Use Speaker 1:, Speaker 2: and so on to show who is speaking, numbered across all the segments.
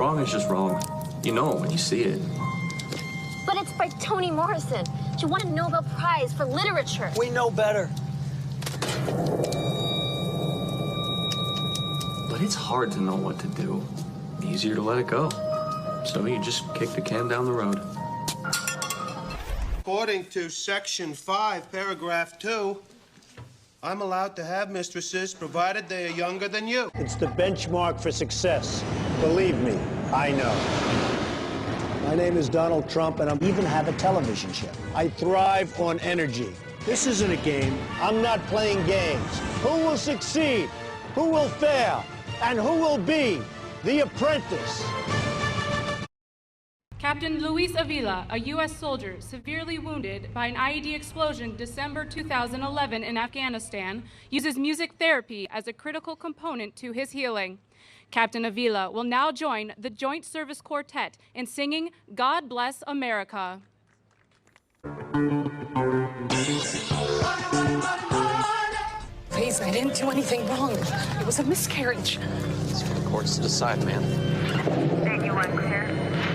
Speaker 1: Wrong is just wrong. You know it when you see it.
Speaker 2: But it's by Toni Morrison. She won a Nobel Prize for literature.
Speaker 3: We know better.
Speaker 1: But it's hard to know what to do. Easier to let it go. So you just kick the can down the road.
Speaker 4: According to Section 5, Paragraph 2, I'm allowed to have mistresses provided they are younger than you.
Speaker 5: It's the benchmark for success. Believe me, I know. My name is Donald Trump, and I even have a television show. I thrive on energy. This isn't a game. I'm not playing games. Who will succeed? Who will fail? And who will be the apprentice?
Speaker 6: Captain Luis Avila, a U.S. soldier severely wounded by an IED explosion December 2011 in Afghanistan, uses music therapy as a critical component to his healing. Captain Avila will now join the Joint Service Quartet in singing God Bless America.
Speaker 7: Please, I didn't do anything wrong. It was a miscarriage.
Speaker 1: It's for the courts to decide, man.
Speaker 8: Thank you, one clear.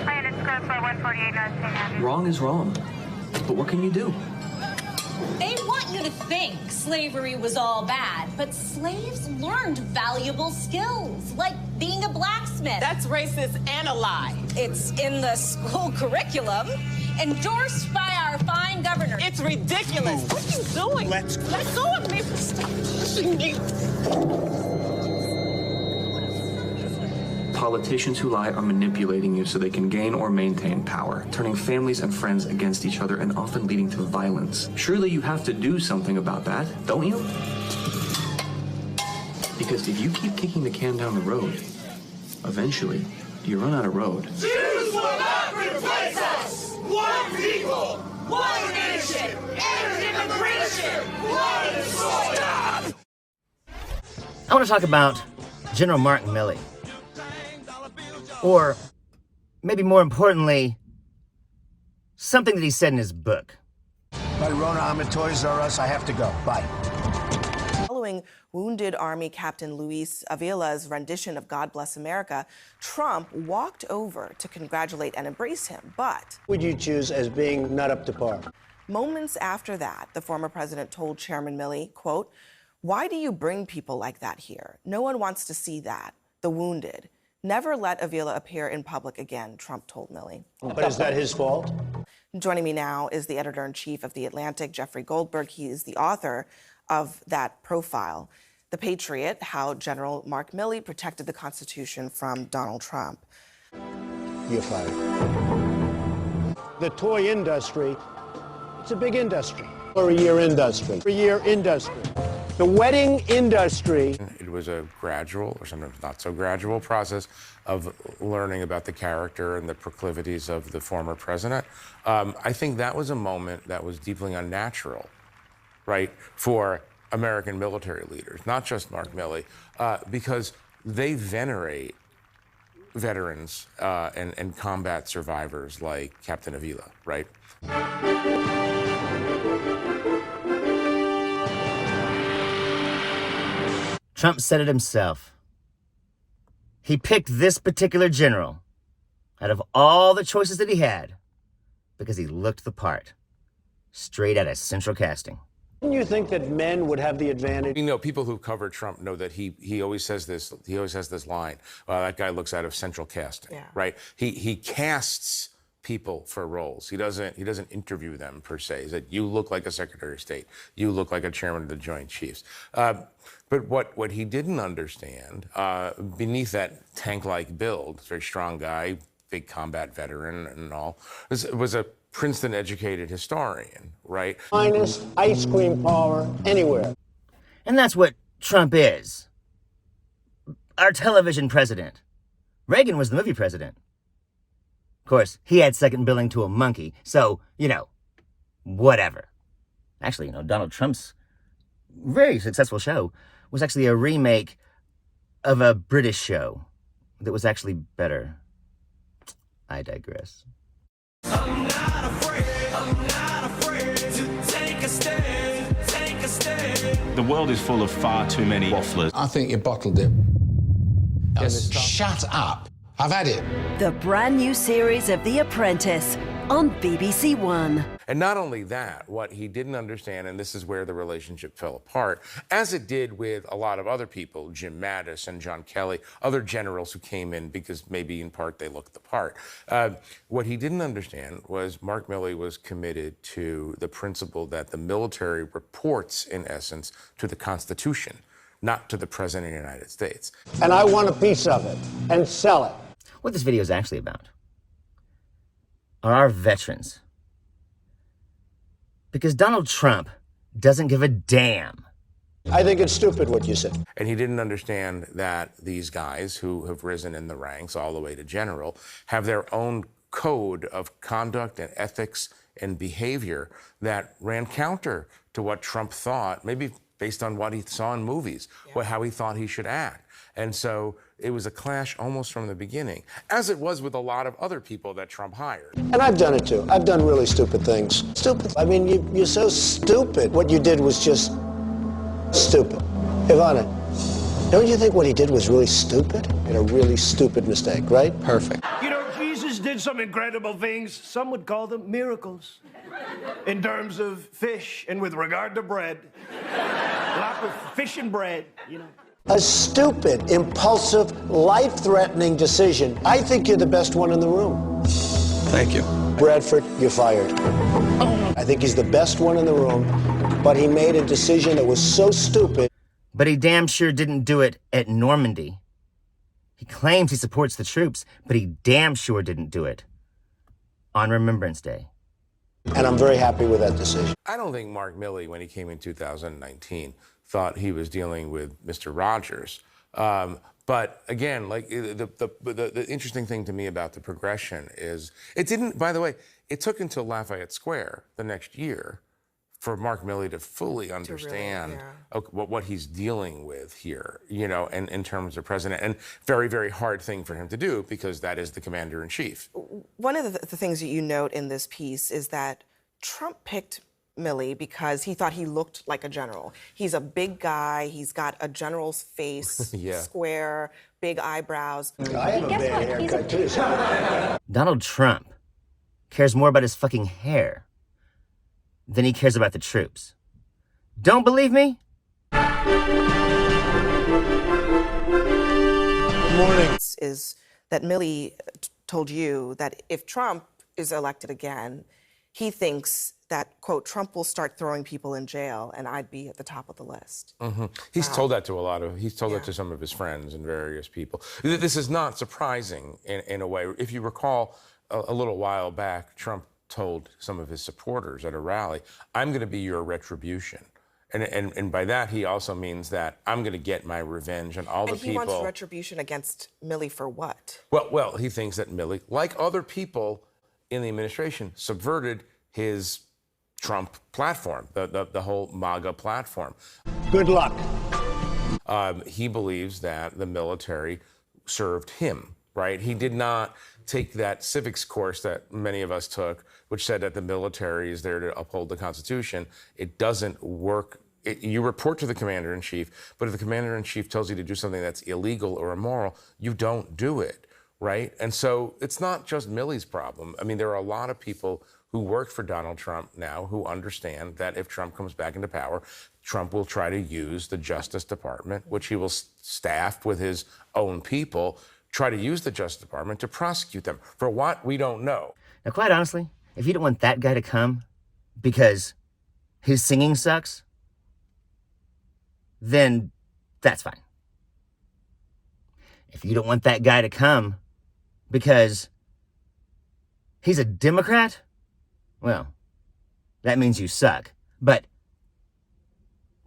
Speaker 8: I underscore for 148 North St. Andrews.
Speaker 1: Wrong is wrong. But what can you do?
Speaker 9: They want you to think slavery was all bad, but slaves learned valuable skills, like being a blacksmith.
Speaker 7: That's racist and a lie.
Speaker 9: It's in the school curriculum, endorsed by our fine governor.
Speaker 7: It's ridiculous. What are you doing?
Speaker 4: Let
Speaker 7: go of me. Stop pushing me.
Speaker 1: Politicians who lie are manipulating you so they can gain or maintain power, turning families and friends against each other and often leading to violence. Surely you have to do something about that, don't you? Because if you keep kicking the can down the road, eventually you run out of road.
Speaker 10: Jews will not replace us! One people! One nation! End immigration! One soil!
Speaker 11: I want to talk about General Mark Milley. Or, maybe more importantly, something that he said in his book.
Speaker 5: By Rona, I'm at Toys R Us. I have to go. Bye.
Speaker 12: Following wounded Army Captain Luis Avila's rendition of God Bless America, Trump walked over to congratulate and embrace him, but...
Speaker 5: Would you choose as being not up to par?
Speaker 12: Moments after that, the former president told Chairman Milley, quote, "Why do you bring people like that here? No one wants to see that, the wounded. Never let Avila appear in public again," Trump told Milley.
Speaker 5: But is that his fault?
Speaker 12: Joining me now is the editor-in-chief of The Atlantic, Jeffrey Goldberg. He is the author of that profile, The Patriot, How General Mark Milley Protected the Constitution from Donald Trump.
Speaker 5: You're fired. The toy industry, it's a big industry. Or a year industry. A year industry. The wedding industry.
Speaker 13: It was a gradual, or sometimes not so gradual, process of learning about the character and the proclivities of the former president. I think that was a moment that was deeply unnatural, right, for American military leaders, not just Mark Milley, because they venerate veterans and combat survivors like Captain Avila, right?
Speaker 11: Trump said it himself. He picked this particular general out of all the choices that he had because he looked the part, straight out of central casting.
Speaker 5: Didn't you think that men would have the advantage?
Speaker 13: You know, people who cover Trump know that he always says this. He always has this line. That guy looks out of central casting, right? He casts people for roles. He doesn't interview them per se. He said, you look like a Secretary of State. You look like a chairman of the Joint Chiefs. But what he didn't understand, beneath that tank-like build, very strong guy, big combat veteran and all, was a Princeton-educated historian, right?
Speaker 5: Finest ice cream parlor anywhere.
Speaker 11: And that's what Trump is. Our television president. Reagan was the movie president. Of course, he had second billing to a monkey, so, whatever. Actually, Donald Trump's very successful show was actually a remake of a British show that was actually better. I digress.
Speaker 10: I'm not afraid to take a stand, take a stand.
Speaker 14: The world is full of far too many wafflers.
Speaker 15: I think you bottled it. Yes, shut up.
Speaker 3: I've had it.
Speaker 14: The brand new series of The Apprentice on BBC One.
Speaker 13: And not only that, what he didn't understand, and this is where the relationship fell apart, as it did with a lot of other people, Jim Mattis and John Kelly, other generals who came in because maybe in part they looked the part. What he didn't understand was Mark Milley was committed to the principle that the military reports, in essence, to the Constitution, not to the President of the United States.
Speaker 5: And I want a piece of it and sell it.
Speaker 11: What this video is actually about are our veterans. Because Donald Trump doesn't give a damn.
Speaker 5: I think it's stupid what you said.
Speaker 13: And he didn't understand that these guys who have risen in the ranks all the way to general have their own code of conduct and ethics and behavior that ran counter to what Trump thought, maybe based on what he saw in movies, how he thought he should act. And so it was a clash almost from the beginning, as it was with a lot of other people that Trump hired.
Speaker 5: And I've done it too. I've done really stupid things. Stupid. I mean, you're so stupid. What you did was just stupid. Ivana, don't you think what he did was really stupid? And a really stupid mistake, right? Perfect.
Speaker 15: You know, Jesus did some incredible things. Some would call them miracles. In terms of fish and with regard to bread. A lot of fish and bread, you know.
Speaker 5: A stupid, impulsive, life-threatening decision. I think you're the best one in the room.
Speaker 1: Thank you.
Speaker 5: Bradford, you're fired. I think he's the best one in the room, but he made a decision that was so stupid.
Speaker 11: But he damn sure didn't do it at Normandy. He claims he supports the troops, but he damn sure didn't do it on Remembrance Day.
Speaker 5: And I'm very happy with that decision.
Speaker 13: I don't think Mark Milley, when he came in 2019, thought he was dealing with Mr. Rogers. But again, like the interesting thing to me about the progression is it didn't, by the way, it took until Lafayette Square the next year for Mark Milley to fully understand what he's dealing with here, you know, and in terms of president. And very, very hard thing for him to do because that is the commander-in-chief.
Speaker 12: One of the things that you note in this piece is that Trump picked Milley because he thought he looked like a general. He's a big guy. He's got a general's face, square, big eyebrows.
Speaker 5: I have a bad haircut too.
Speaker 11: Donald Trump cares more about his fucking hair than he cares about the troops. Don't believe me?
Speaker 5: Good morning.
Speaker 12: Is that Milley told you that if Trump is elected again, he thinks that, quote, Trump will start throwing people in jail and I'd be at the top of the list.
Speaker 13: He's told that to he's told that to some of his friends and various people. This is not surprising in a way. If you recall, a little while back, Trump told some of his supporters at a rally, I'm going to be your retribution. And by that, he also means that I'm going to get my revenge on all the people.
Speaker 12: And he wants retribution against Milley for what?
Speaker 13: Well, he thinks that Milley, like other people in the administration, subverted his Trump platform, the whole Maga platform.
Speaker 5: Good luck.
Speaker 13: He believes that the military served him, right? He did not take that civics course that many of us took, which said that the military is there to uphold the Constitution. It doesn't work. You report to the commander-in-chief, but if the commander-in-chief tells you to do something that's illegal or immoral, you don't do it, right? And so it's not just Milley's problem. I mean, there are a lot of people who work for Donald Trump now who understand that if Trump comes back into power, Trump will try to use the Justice Department, which he will staff with his own people, try to use the Justice Department to prosecute them for what we don't know.
Speaker 11: Now, quite honestly, if you don't want that guy to come because his singing sucks, then that's fine. If you don't want that guy to come because he's a Democrat, well, that means you suck. But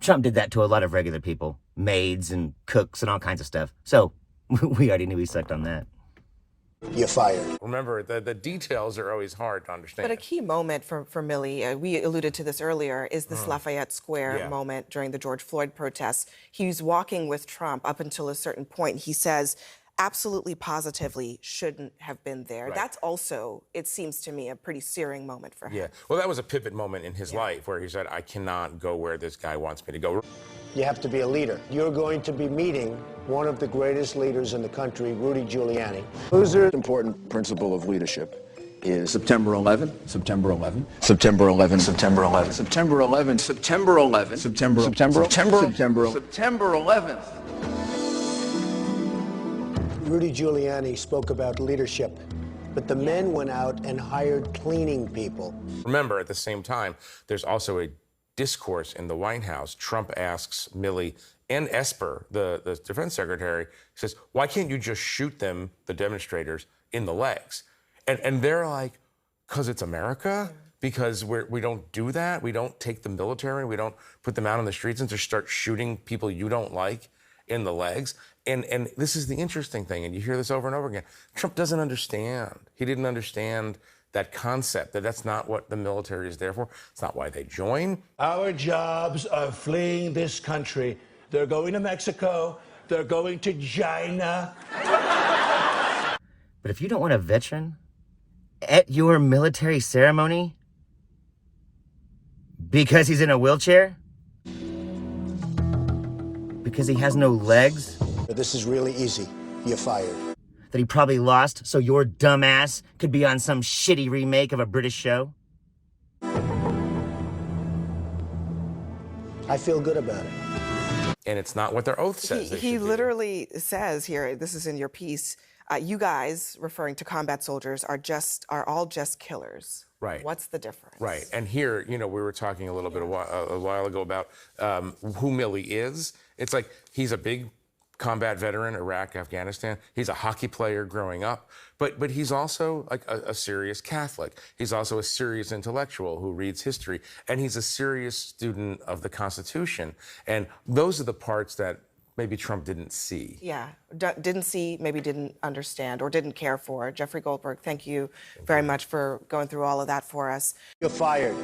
Speaker 11: Trump did that to a lot of regular people, maids and cooks and all kinds of stuff. So we already knew he sucked on that.
Speaker 5: You're fired.
Speaker 13: Remember, the details are always hard to understand.
Speaker 12: But a key moment for Milley, we alluded to this earlier, is this Lafayette Square moment during the George Floyd protests. He was walking with Trump up until a certain point. He says, absolutely positively shouldn't have been there.
Speaker 13: Right.
Speaker 12: That's also, it seems to me, a pretty searing moment for him.
Speaker 13: Yeah. Well, that was a pivot moment in his life where he said, I cannot go where this guy wants me to go.
Speaker 5: You have to be a leader. You're going to be meeting one of the greatest leaders in the country, Rudy Giuliani.
Speaker 3: Loser. Important principle of leadership is September 11, September 11, September 11, September 11, September 11, September 11, September 11th.
Speaker 5: Rudy Giuliani spoke about leadership, but the men went out and hired cleaning people.
Speaker 13: Remember, at the same time, there's also a discourse in the White House. Trump asks Miley and Esper, the defense secretary, says, why can't you just shoot them, the demonstrators, in the legs? And they're like, because it's America? Because we don't do that? We don't take the military, we don't put them out on the streets and just start shooting people you don't like in the legs? And this is the interesting thing, and you hear this over and over again. Trump doesn't understand. He didn't understand that concept, that's not what the military is there for. It's not why they join.
Speaker 16: Our jobs are fleeing this country. They're going to Mexico. They're going to China.
Speaker 11: But if you don't want a veteran at your military ceremony because he's in a wheelchair, because he has no legs,
Speaker 5: This is really easy. You're fired.
Speaker 11: That he probably lost so your dumbass could be on some shitty remake of a British show?
Speaker 5: I feel good about it.
Speaker 13: And it's not what their oath says.
Speaker 12: He literally says here, this is in your piece, you guys, referring to combat soldiers, are all just killers.
Speaker 13: Right.
Speaker 12: What's the difference?
Speaker 13: Right. And here, we were talking a little bit a while ago about who Miley is. It's like he's a big combat veteran, Iraq, Afghanistan. He's a hockey player growing up, but he's also like a serious Catholic. He's also a serious intellectual who reads history, and he's a serious student of the Constitution. And those are the parts that maybe Trump didn't see.
Speaker 12: Yeah, didn't see, maybe didn't understand or didn't care for. Jeffrey Goldberg, thank you very much for going through all of that for us.
Speaker 5: You're fired.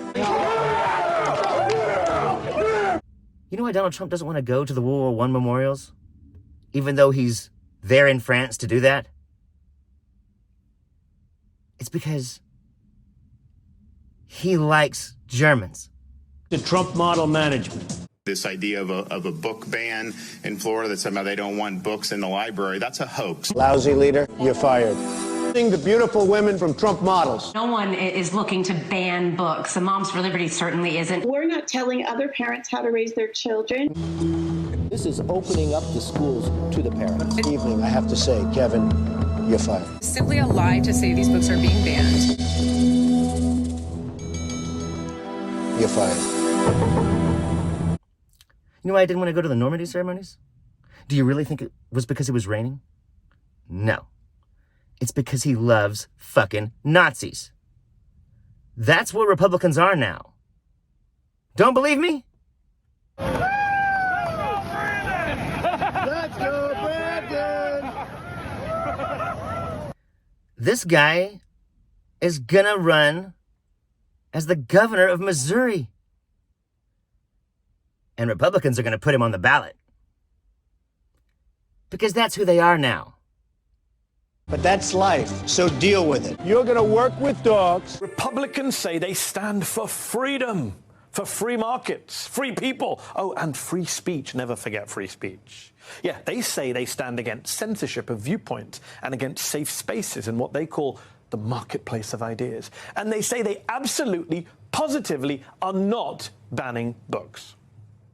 Speaker 11: You know why Donald Trump doesn't want to go to the World War I memorials? Even though he's there in France to do that? It's because he likes Germans.
Speaker 5: The Trump model management.
Speaker 17: This idea of a book ban in Florida that somehow they don't want books in the library, that's a hoax.
Speaker 5: Lousy leader, you're fired. The beautiful women from Trump models.
Speaker 18: No one is looking to ban books. The Moms for Liberty certainly isn't.
Speaker 19: We're not telling other parents how to raise their children.
Speaker 20: This is opening up the schools to the parents.
Speaker 5: This evening, I have to say, Kevin, you're fired.
Speaker 7: It's simply a lie to say these books are being banned.
Speaker 5: You're fired.
Speaker 11: You know why I didn't want to go to the Normandy ceremonies? Do you really think it was because it was raining? No. It's because he loves fucking Nazis. That's what Republicans are now. Don't believe me?
Speaker 10: Let's go, Brandon!
Speaker 11: This guy is gonna run as the governor of Missouri. And Republicans are gonna put him on the ballot. Because that's who they are now.
Speaker 5: But that's life, so deal with it. You're going to work with dogs.
Speaker 16: Republicans say they stand for freedom, for free markets, free people. Oh, and free speech. Never forget free speech. Yeah, they say they stand against censorship of viewpoint and against safe spaces in what they call the marketplace of ideas. And they say they absolutely, positively are not banning books.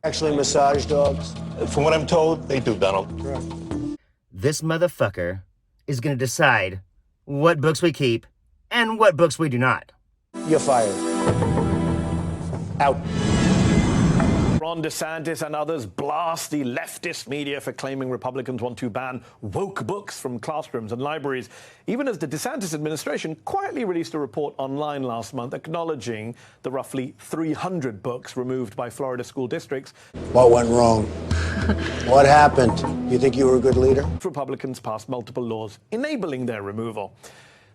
Speaker 5: Actually massage dogs?
Speaker 16: From what I'm told, they do, Donald.
Speaker 11: This motherfucker is going to decide what books we keep and what books we do not.
Speaker 5: You're fired. Out.
Speaker 16: Ron DeSantis and others blast the leftist media for claiming Republicans want to ban woke books from classrooms and libraries, even as the DeSantis administration quietly released a report online last month acknowledging the roughly 300 books removed by Florida school districts.
Speaker 5: What went wrong? What happened? You think you were a good leader?
Speaker 16: Republicans passed multiple laws enabling their removal.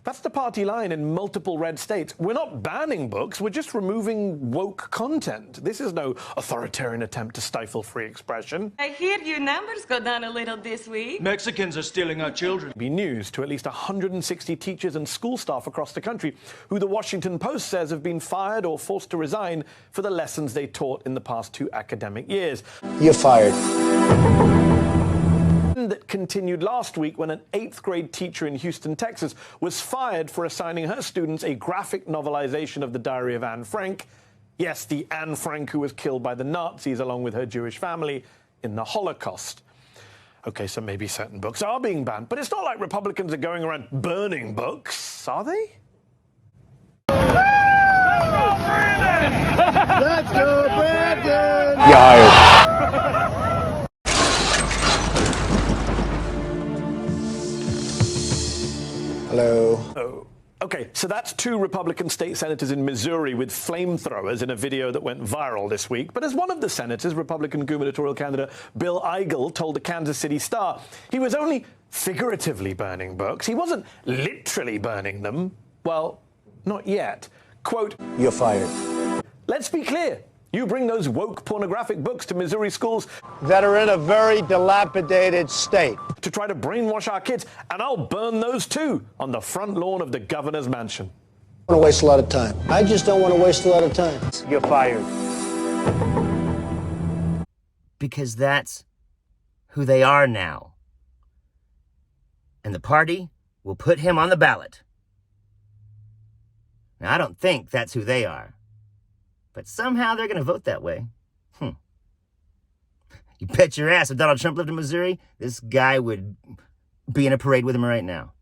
Speaker 16: That's the party line in multiple red states. We're not banning books, we're just removing woke content. This is no authoritarian attempt to stifle free expression.
Speaker 21: I hear your numbers go down a little this week.
Speaker 16: Mexicans are stealing our children. Be news to at least 160 teachers and school staff across the country who the Washington Post says have been fired or forced to resign for the lessons they taught in the past 2 academic years.
Speaker 5: You're fired.
Speaker 16: That continued last week when an 8th grade teacher in Houston, Texas, was fired for assigning her students a graphic novelization of the Diary of Anne Frank. Yes, the Anne Frank who was killed by the Nazis along with her Jewish family in the Holocaust. Okay, so maybe certain books are being banned, but it's not like Republicans are going around burning books, are they?
Speaker 10: Let's go, Brandon!
Speaker 16: You're hired.
Speaker 5: Hello.
Speaker 16: Oh. Okay, so that's 2 Republican state senators in Missouri with flamethrowers in a video that went viral this week. But as one of the senators, Republican gubernatorial candidate Bill Eigel told the Kansas City Star, he was only figuratively burning books. He wasn't literally burning them. Well, not yet. Quote,
Speaker 5: you're fired.
Speaker 16: Let's be clear. You bring those woke pornographic books to Missouri schools
Speaker 5: that are in a very dilapidated state
Speaker 16: to try to brainwash our kids, and I'll burn those too on the front lawn of the governor's mansion.
Speaker 5: I don't want to waste a lot of time. I just don't want to waste a lot of time. You're fired.
Speaker 11: Because that's who they are now. And the party will put him on the ballot. Now, I don't think that's who they are. But somehow they're going to vote that way. You bet your ass if Donald Trump lived in Missouri, this guy would be in a parade with him right now.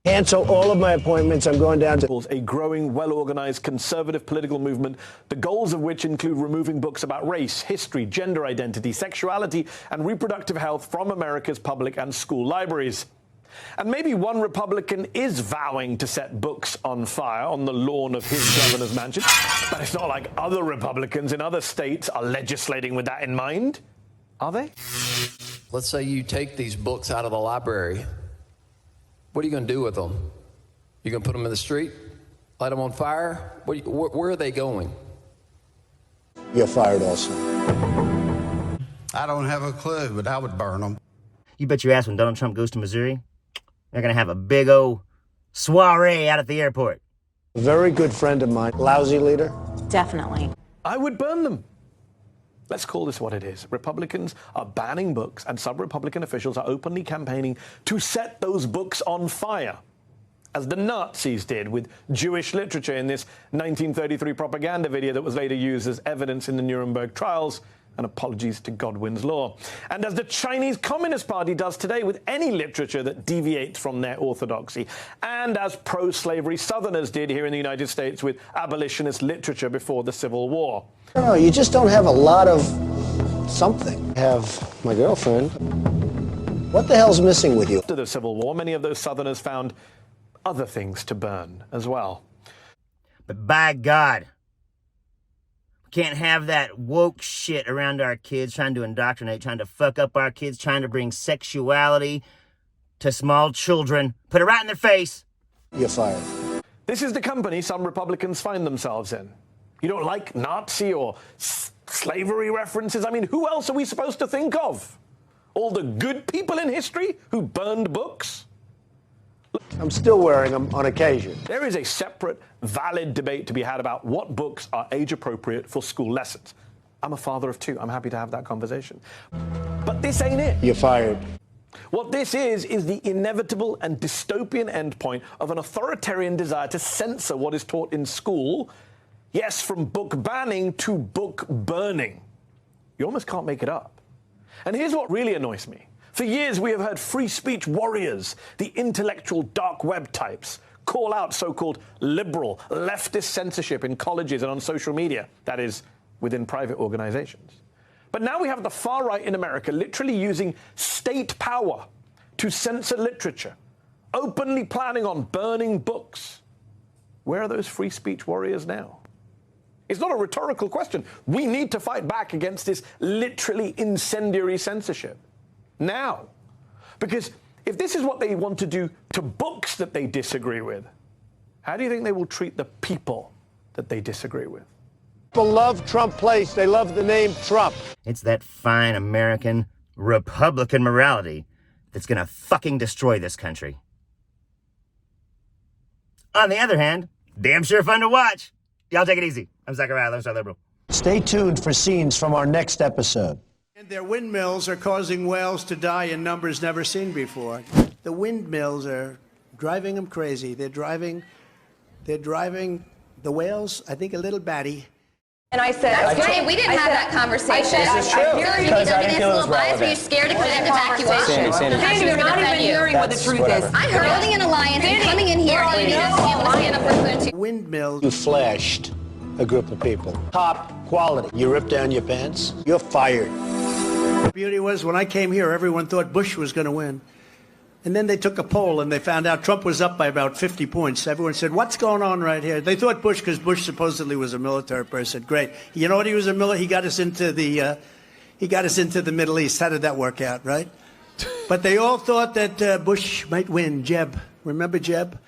Speaker 5: Cancel all of my appointments. I'm going down to
Speaker 16: a growing, well-organized conservative political movement, the goals of which include removing books about race, history, gender identity, sexuality, and reproductive health from America's public and school libraries. And maybe one Republican is vowing to set books on fire on the lawn of his governor's mansion. But it's not like other Republicans in other states are legislating with that in mind. Are they?
Speaker 3: Let's say you take these books out of the library. What are you going to do with them? You going to put them in the street? Light them on fire? Where are they going?
Speaker 5: You're fired also.
Speaker 22: I don't have a clue, but I would burn them.
Speaker 11: You bet your ass when Donald Trump goes to Missouri, they're going to have a big old soiree out at the airport.
Speaker 5: A very good friend of mine, lousy leader.
Speaker 9: Definitely.
Speaker 16: I would burn them. Let's call this what it is. Republicans are banning books, and some Republican officials are openly campaigning to set those books on fire, as the Nazis did with Jewish literature in this 1933 propaganda video that was later used as evidence in the Nuremberg trials, and apologies to Godwin's law. And as the Chinese Communist Party does today with any literature that deviates from their orthodoxy, and as pro-slavery Southerners did here in the United States with abolitionist literature before the Civil War.
Speaker 5: No, you just don't have a lot of something. I have my girlfriend. What the hell's missing with you?
Speaker 16: After the Civil War, many of those Southerners found other things to burn as well.
Speaker 11: But by God, we can't have that woke shit around our kids, trying to indoctrinate, trying to fuck up our kids, trying to bring sexuality to small children. Put it right in their face.
Speaker 5: You're fired.
Speaker 16: This is the company some Republicans find themselves in. You don't like Nazi or slavery references? I mean, who else are we supposed to think of? All the good people in history who burned books?
Speaker 5: I'm still wearing them on occasion.
Speaker 16: There is a separate, valid debate to be had about what books are age-appropriate for school lessons. I'm a father of 2. I'm happy to have that conversation. But this ain't it.
Speaker 5: You're fired.
Speaker 16: What this is the inevitable and dystopian endpoint of an authoritarian desire to censor what is taught in school. Yes, from book banning to book burning. You almost can't make it up. And here's what really annoys me. For years, we have heard free speech warriors, the intellectual dark web types, call out so-called liberal, leftist censorship in colleges and on social media, that is, within private organizations. But now we have the far right in America literally using state power to censor literature, openly planning on burning books. Where are those free speech warriors now? It's not a rhetorical question. We need to fight back against this literally incendiary censorship. Now. Because if this is what they want to do to books that they disagree with, How do you think they will treat the people that they disagree with?
Speaker 5: People love Trump Place. They love the name Trump.
Speaker 11: It's that fine American Republican morality that's gonna fucking destroy this country. On the other hand, damn sure fun to watch. Y'all take it easy. I'm Zachariah, Lone Star Liberal.
Speaker 5: Stay tuned for scenes from our next episode.
Speaker 15: And their windmills are causing whales to die in numbers never seen before. The windmills are driving them crazy. They're driving the whales, I think, a little batty.
Speaker 2: And I said,
Speaker 6: okay, we didn't have that conversation.
Speaker 2: This is true.
Speaker 6: Because I didn't feel it was relevant. Were you scared to put it into evacuation?
Speaker 2: Sandy, you're not even hearing what the truth is.
Speaker 6: I heard building an alliance and coming in here and you need to be able to stand up for food too.
Speaker 15: Windmills.
Speaker 5: You flashed a group of people. Top quality. You ripped down your pants. You're fired.
Speaker 15: The beauty was when I came here, everyone thought Bush was going to win. And then they took a poll and they found out Trump was up by about 50 points. Everyone said, what's going on right here? They thought Bush, because Bush supposedly was a military person. Great. You know what he was a military? He got us into the Middle East. How did that work out, right? But they all thought that Bush might win. Jeb. Remember Jeb?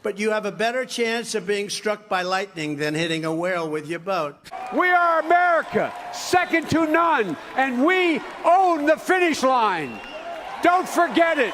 Speaker 15: But you have a better chance of being struck by lightning than hitting a whale with your boat.
Speaker 23: We are America, second to none, and we own the finish line. Don't forget it.